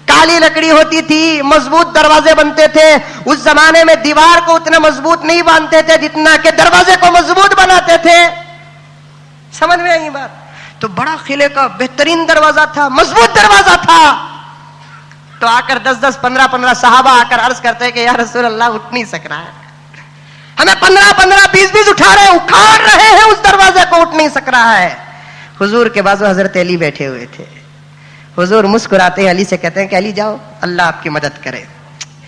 کالی لکڑی ہوتی تھی, مضبوط دروازے بنتے تھے. اس زمانے میں دیوار کو اتنا مضبوط نہیں باندھتے تھے جتنا کہ دروازے کو مضبوط بناتے تھے. سمجھ میں آئی بات؟ تو بڑا قلعے کا بہترین دروازہ تھا, مضبوط دروازہ تھا. تو آ کر 10-10, 15-15 صحابہ آ کر عرض کرتے ہیں کہ یا رسول اللہ اٹھ نہیں سک رہا ہے, ہمیں 15-15, 20-20 اکھاڑ رہے ہیں, اس دروازے کو اٹھ نہیں سک رہا ہے. حضور کے بازو حضرت علی بیٹھے ہوئے تھے. حضور مسکراتے ہیں, علی سے کہتے ہیں کہ علی جاؤ, اللہ آپ کی مدد کرے.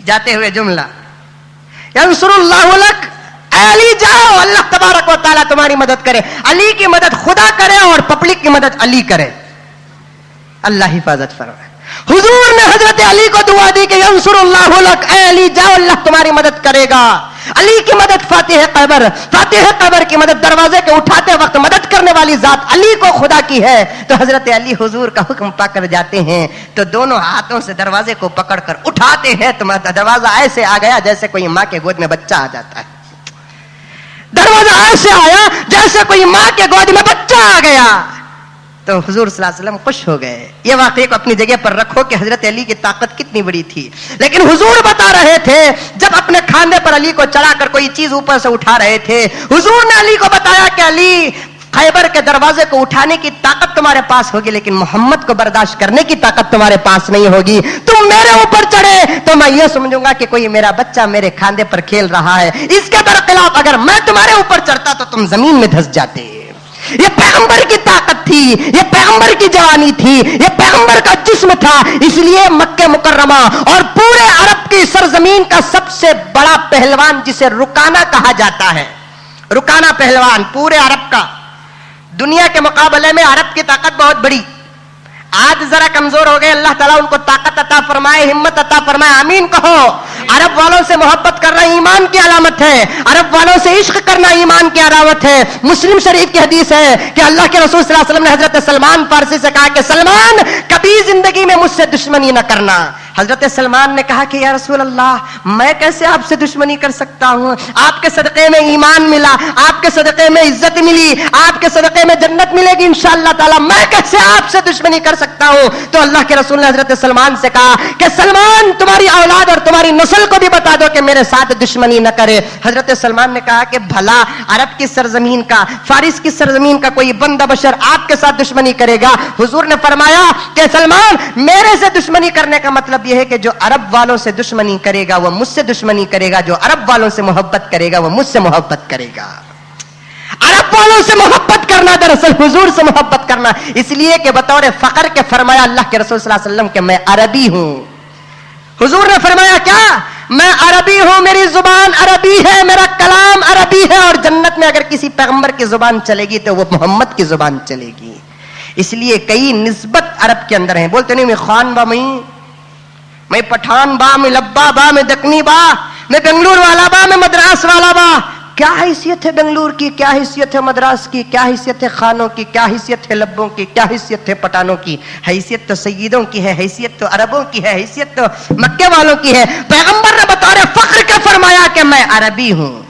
جاتے ہوئے جملہ ینصر اللہ لک, اے علی جاؤ, اللہ تبارک و تعالیٰ تمہاری مدد کرے. علی کی مدد خدا کرے اور پبلک کی مدد علی کرے. اللہ حفاظت فرمائے. حضور نے حضرت علی کو دعا دی کہ ینصر اللہ لک, اے علی جاؤ, اللہ تمہاری مدد کرے گا. علی کی مدد فاتح قیبر, فاتح قیبر کی مدد دروازے کے اٹھاتے وقت مدد کرنے والی ذات علی کو خدا کی ہے. تو حضرت علی حضور کا حکم پا کر جاتے ہیں تو دونوں ہاتھوں سے دروازے کو پکڑ کر اٹھاتے ہیں تو دروازہ ایسے آ گیا جیسے کوئی ماں کے گود میں بچہ آ جاتا ہے. دروازہ ایسے آیا جیسے کوئی ماں کے گود میں بچہ آ گیا. تو حضور صلی اللہ علیہ وسلم خوش ہو گئے. یہ واقعے کو اپنی جگہ پر رکھو کہ حضرت علی کی طاقت کتنی بڑی تھی. لیکن حضور بتا رہے تھے جب اپنے کھاندے پر علی کو چڑھا کر کوئی چیز اوپر سے اٹھا رہے تھے, حضور نے علی کو بتایا کہ علی, خیبر کے دروازے کو اٹھانے کی طاقت تمہارے پاس ہوگی لیکن محمد کو برداشت کرنے کی طاقت تمہارے پاس نہیں ہوگی. تم میرے اوپر چڑھے تو میں یہ سمجھوں گا کہ کوئی میرا بچہ میرے کھاندے پر کھیل رہا ہے. اس کے برخلاف اگر میں تمہارے اوپر چڑھتا تو تم زمین میں دھس جاتے. یہ پیغمبر کی طاقت تھی, یہ پیغمبر کی جوانی تھی, یہ پیغمبر کا جسم تھا. اس لیے مکہ مکرمہ اور پورے عرب کی سرزمین کا سب سے بڑا پہلوان جسے رکانہ کہا جاتا ہے, رکانہ پہلوان پورے عرب کا, دنیا کے مقابلے میں عرب کی طاقت بہت بڑی. آج ذرا کمزور ہو گئے, اللہ تعالیٰ ان کو طاقت عطا فرمائے, ہمت عطا فرمائے, آمین کہو. عرب والوں سے محبت کرنا ایمان کی علامت ہے, عرب والوں سے عشق کرنا ایمان کی علامت ہے. مسلم شریف کی حدیث ہے کہ اللہ کے رسول صلی اللہ علیہ وسلم نے حضرت سلمان فارسی سے کہا کہ سلمان کبھی زندگی میں مجھ سے دشمنی نہ کرنا. حضرت سلمان نے کہا کہ یا رسول اللہ میں کیسے آپ سے دشمنی کر سکتا ہوں, آپ کے صدقے میں ایمان ملا, آپ کے صدقے میں عزت ملی, آپ کے صدقے میں جنت ملے گی انشاءاللہ تعالی, میں کیسے آپ سے دشمنی کر سکتا ہوں. تو اللہ کے رسول نے حضرت سلمان سے کہا کہ سلمان تمہاری اولاد اور تمہاری نسل کو بھی بتا دو کہ میرے ساتھ دشمنی نہ کرے. حضرت سلمان نے کہا کہ بھلا عرب کی سرزمین کا, فارس کی سرزمین کا کوئی بندہ بشر آپ کے ساتھ دشمنی کرے گا؟ حضور نے فرمایا کہ سلمان میرے سے دشمنی کرنے کا مطلب یہ ہے کہ جو عرب والوں سے دشمنی کرے گا وہ مجھ سے دشمنی کرے گا, جو عرب والوں سے محبت کرے گا وہ مجھ سے محبت کرے گا. عرب والوں سے محبت کرنا دراصل حضور سے محبت کرنا, اس لیے کہ بطور فخر کے فرمایا اللہ کے رسول صلی اللہ علیہ وسلم کہ میں عربی ہوں. حضور نے فرمایا کیا, میں عربی ہوں, میری زبان عربی ہے, میرا کلام عربی ہے, اور جنت میں اگر کسی پیغمبر کی زبان چلے گی تو وہ محمد کی زبان چلے گی. اس لیے کئی نسبت عرب کے اندر ہیں. بولتے نہیں میں خان با, میں پٹھان با, میں لبا با, میں دکنی با, میں بنگلور والا با, میں مدراس والا با. کیا حیثیت ہے بنگلور کی, کیا حیثیت ہے مدراس کی, کیا حیثیت ہے خانوں کی, کیا حیثیت ہے لبوں کی, کیا حیثیت ہے پٹھانوں کی؟ حیثیت تو سیدوں کی ہے, حیثیت تو عربوں کی ہے, حیثیت تو مکے والوں کی ہے. پیغمبر نے بطور فخر کے فرمایا کہ میں عربی ہوں,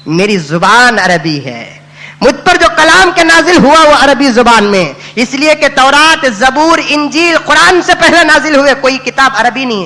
میری زبان عربی ہے, مجھ پر جو کلام کے نازل ہوا وہ عربی زبان میں. اس لیے کہ تورات, زبور, انجیل قرآن سے پہلے نازل ہوئے, کوئی کتاب عربی نہیں,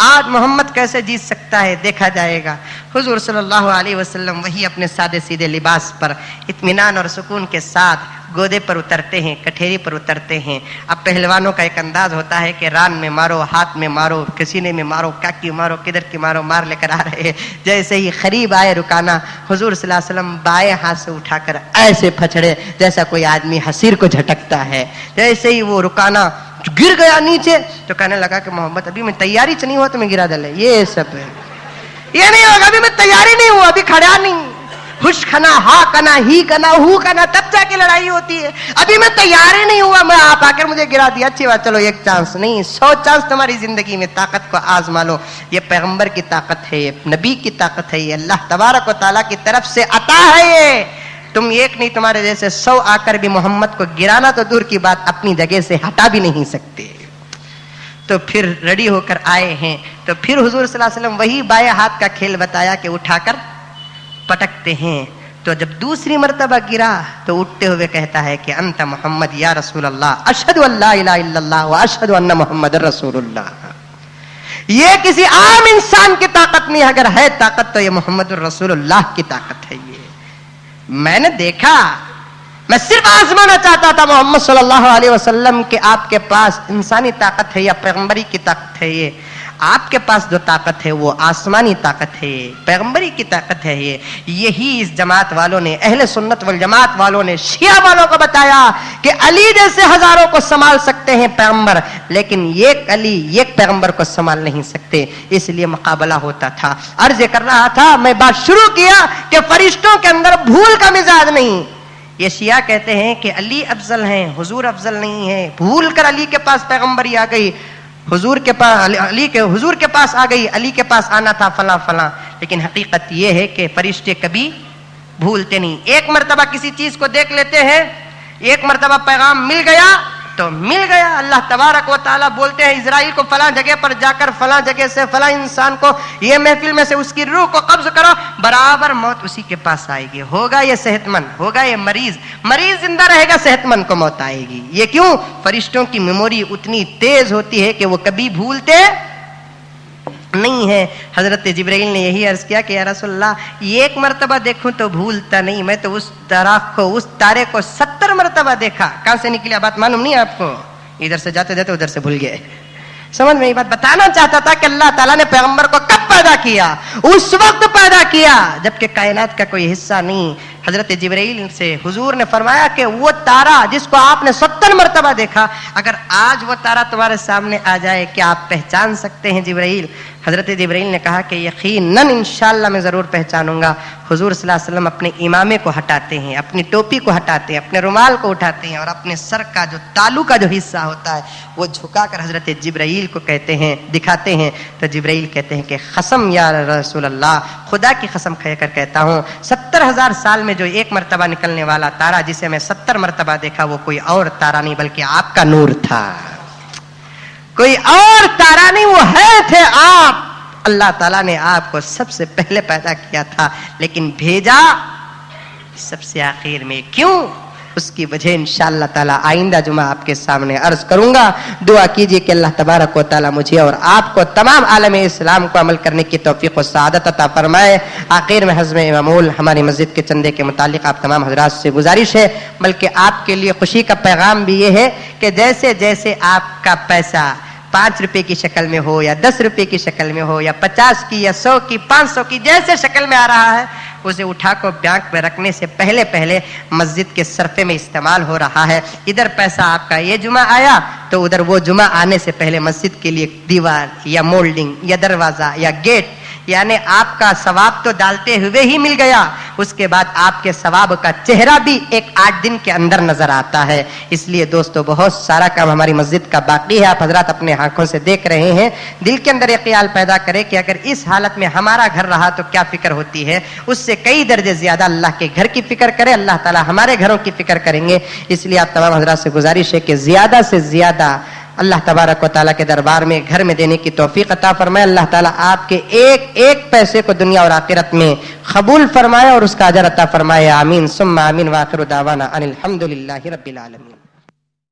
آج محمد کیسے جیت سکتا ہے دیکھا جائے گا۔ حضور صلی اللہ علیہ وسلم وہی اپنے سادے سیدھے لباس پر اطمینان اور سکون کے ساتھ گودے پر اترتے ہیں، کٹھیری پر اترتے ہیں۔ اب پہلوانوں کا ایک انداز ہوتا ہے کہ ران میں مارو، ہاتھ میں مارو، کسینے میں مارو، کاکی مارو، کدھر کی مارو، مار لے کر آ رہے ہیں۔ جیسے ہی قریب آئے رکانا، حضور صلی اللہ علیہ وسلم بائیں ہاتھ سے اٹھا کر ایسے پھچڑے جیسا کوئی آدمی حصیر کو جھٹکتا ہے۔ جیسے ہی وہ رکانا گر گیا نیچے تو کہنے لگا کہ محمد ابھی میں تیاری چ نہیں ہوا تو میں گرا ڈالے، یہ سب ہے، یہ نہیں ہوگا، ابھی میں تیاری نہیں ہوا، ابھی کھڑا نہیں، خوش کھنا، ہا کنا، ہی کنا، ہو کنا، تب جا کے لڑائی ہوتی ہے۔ ابھی میں تیار ہی نہیں ہوا، میں آپ آ کر مجھے گرا دیا، اچھی بات، چلو ایک چانس نہیں 100 چانس تمہاری زندگی میں طاقت کو آزما لو۔ یہ پیغمبر کی طاقت ہے، یہ نبی کی طاقت ہے، یہ اللہ تبارک و تعالیٰ کی طرف سے عطا ہے۔ یہ تم ایک نہیں، تمہارے جیسے 100 آ کر بھی محمد کو گرانا تو دور کی بات اپنی جگہ سے ہٹا بھی نہیں سکتے۔ تو پھر ریڈی ہو کر آئے ہیں، تو پھر حضور صلی اللہ علیہ وسلم وہی بائیں ہاتھ کا کھیل بتایا کہ اٹھا کر پٹکتے ہیں۔ تو جب دوسری مرتبہ گرا تو اٹھتے ہوئے کہتا ہے کہ انت محمد یا رسول اللہ، اشہد ان لا الہ الا اللہ و اشہد ان محمد رسول اللہ۔ یہ کسی عام انسان کی طاقت نہیں، اگر ہے طاقت تو یہ محمد رسول اللہ کی طاقت ہے۔ یہ میں نے دیکھا، میں صرف آزمانا چاہتا تھا محمد صلی اللہ علیہ وسلم کہ آپ کے پاس انسانی طاقت ہے یا پیغمبری کی طاقت ہے۔ یہ آپ کے پاس جو طاقت ہے وہ آسمانی طاقت ہے، پیغمبری کی طاقت ہے۔ یہی اس جماعت والوں نے، اہل سنت والجماعت والوں نے شیعہ والوں کو بتایا کہ علی جیسے ہزاروں کو سنبھال سکتے ہیں پیغمبر، لیکن ایک علی ایک پیغمبر کو سنبھال نہیں سکتے، اس لیے مقابلہ ہوتا تھا۔ عرض کر رہا تھا، میں بات شروع کیا کہ فرشتوں کے اندر بھول کا مزاج نہیں۔ یہ شیعہ کہتے ہیں کہ علی افضل ہیں، حضور افضل نہیں ہے، بھول کر علی کے پاس پیغمبری آ گئی، حضور کے پاس حضور کے پاس آ گئی، علی کے پاس آنا تھا فلاں فلاں۔ لیکن حقیقت یہ ہے کہ فرشتے کبھی بھولتے نہیں۔ ایک مرتبہ کسی چیز کو دیکھ لیتے ہیں، ایک مرتبہ پیغام مل گیا تو مل گیا۔ اللہ تبارک و تعالیٰ بولتے ہیں اسرائیل کو فلاں جگہ پر جا کر فلاں جگہ سے فلاں انسان کو یہ محفل میں سے اس کی روح کو قبض کرو، برابر موت اسی کے پاس آئے گی۔ ہوگا یہ صحت مند، ہوگا یہ مریض زندہ رہے گا، صحت مند کو موت آئے گی۔ یہ کیوں؟ فرشتوں کی میموری اتنی تیز ہوتی ہے کہ وہ کبھی بھولتے نہیں ہے۔ حضرت جبرائیل نے یہی عرض کیا کہ یا رسول اللہ ایک مرتبہ دیکھوں تو بھولتا نہیں، میں تو اس تارے کو 70 مرتبہ دیکھا۔ کہاں سے نکلی بات معلوم نہیں آپ کو؟ ادھر سے جاتے جاتے ادھر سے بھول گئے۔ سمجھ میں یہ بات بتانا چاہتا تھا کہ اللہ تعالیٰ نے پیغمبر کو کب پیدا کیا؟ اس وقت پیدا کیا جبکہ کائنات کا کوئی حصہ نہیں۔ حضرت جبرائیل سے حضور نے فرمایا کہ وہ تارا جس کو آپ نے 70 مرتبہ دیکھا، اگر آج وہ تارا تمہارے سامنے آ جائے کیا آپ پہچان سکتے ہیں جبرائیل؟ حضرت جبرائیل نے کہا کہ یقیناً انشاءاللہ میں ضرور پہچانوں گا۔ حضور صلی اللہ علیہ وسلم اپنے امامے کو ہٹاتے ہیں، اپنی ٹوپی کو ہٹاتے ہیں، اپنے رومال کو اٹھاتے ہیں اور اپنے سر کا جو تالو کا جو حصہ ہوتا ہے وہ جھکا کر حضرت جبرائیل کو کہتے ہیں، دکھاتے ہیں۔ تو جبرائیل کہتے ہیں کہ قسم یا رسول اللہ، خدا کی قسم کھا کر کہتا ہوں 70,000 سال میں جو ایک مرتبہ نکلنے والا تارا جسے میں 70 مرتبہ دیکھا وہ کوئی اور تارا نہیں بلکہ آپ کا نور تھا، کوئی اور تارا نہیں، وہ ہے تھے آپ۔ اللہ تعالیٰ نے آپ کو سب سے پہلے پیدا کیا تھا لیکن بھیجا سب سے آخر میں۔ کیوں؟ اس کی وجہ انشاءاللہ تعالیٰ آئندہ جمعہ آپ کے سامنے عرض کروں گا۔ دعا کیجئے کہ اللہ تبارک و تعالیٰ مجھے اور آپ کو تمام عالم اسلام کو عمل کرنے کی توفیق و سعادت عطا فرمائے۔ آخر میں حزم معمول ہماری مسجد کے چندے کے متعلق آپ تمام حضرات سے گزارش ہے، بلکہ آپ کے لیے خوشی کا پیغام بھی یہ ہے کہ جیسے جیسے آپ کا پیسہ 5 روپے کی شکل میں ہو یا 10 روپے کی شکل میں ہو یا 50 کی یا 100 کی 500 کی جیسے شکل میں آ رہا ہے، اسے اٹھا کر بینک میں رکھنے سے پہلے مسجد کے صرفے میں استعمال ہو رہا ہے۔ ادھر پیسہ آپ کا یہ جمعہ آیا تو ادھر وہ جمعہ آنے سے پہلے مسجد کے لیے دیوار یا مولڈنگ یا دروازہ یا گیٹ، یعنی آپ کا ثواب تو ڈالتے ہوئے ہی مل گیا، اس کے بعد آپ کے ثواب کا چہرہ بھی ایک 8 دن کے اندر نظر آتا ہے۔ اس لیے دوستو بہت سارا کام ہماری مسجد کا باقی ہے، آپ حضرات اپنے آنکھوں سے دیکھ رہے ہیں۔ دل کے اندر ایک خیال پیدا کرے کہ اگر اس حالت میں ہمارا گھر رہا تو کیا فکر ہوتی ہے، اس سے کئی درجے زیادہ اللہ کے گھر کی فکر کرے، اللہ تعالیٰ ہمارے گھروں کی فکر کریں گے۔ اس لیے آپ تمام حضرات سے گزارش ہے کہ زیادہ سے زیادہ اللہ تبارک و تعالیٰ کے دربار میں گھر میں دینے کی توفیق عطا فرمائے۔ اللہ تعالیٰ آپ کے ایک ایک پیسے کو دنیا اور آخرت میں قبول فرمائے اور اس کا اجر عطا فرمائے۔ آمین ثم آمین۔ وآخر دعوانا ان الحمد للہ رب العالمین۔